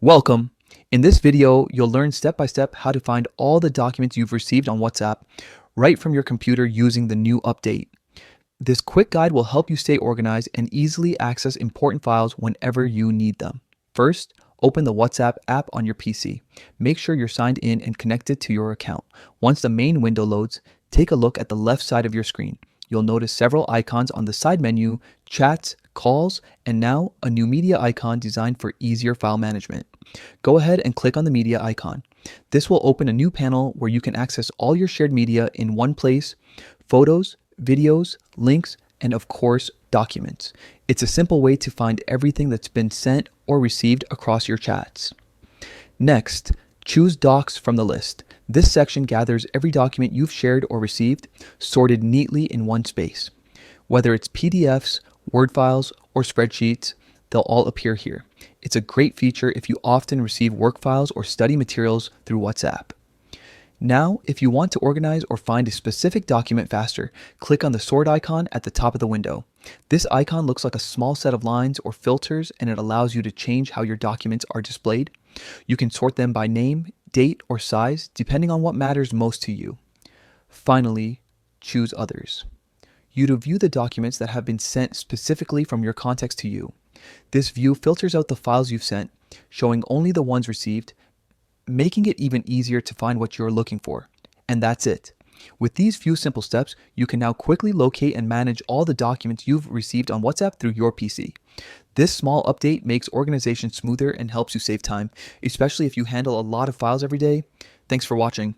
Welcome. In this video, you'll learn step by step how to find all the documents you've received on WhatsApp right from your computer using the new update. This quick guide will help you stay organized and easily access important files whenever you need them. First, open the WhatsApp app on your PC. Make sure you're signed in and connected to your account. Once the main window loads, take a look at the left side of your screen. You'll notice several icons on the side menu, chats, calls, and now a new media icon designed for easier file management. Go ahead and click on the media icon. This will open a new panel where you can access all your shared media in one place: photos, videos, links, and of course, documents. It's a simple way to find everything that's been sent or received across your chats. Next, choose Docs from the list. This section gathers every document you've shared or received, sorted neatly in one space. Whether it's PDFs, Word files, or spreadsheets, they'll all appear here. It's a great feature if you often receive work files or study materials through WhatsApp. Now, if you want to organize or find a specific document faster, click on the sort icon at the top of the window. This icon looks like a small set of lines or filters, and it allows you to change how your documents are displayed. You can sort them by name, date, or size, depending on what matters most to you. Finally, choose Others. You view the documents that have been sent specifically from your contacts to you. This view filters out the files you've sent, showing only the ones received, making it even easier to find what you're looking for. And that's it. With these few simple steps, you can now quickly locate and manage all the documents you've received on WhatsApp through your PC. This small update makes organization smoother and helps you save time, especially if you handle a lot of files every day. Thanks for watching.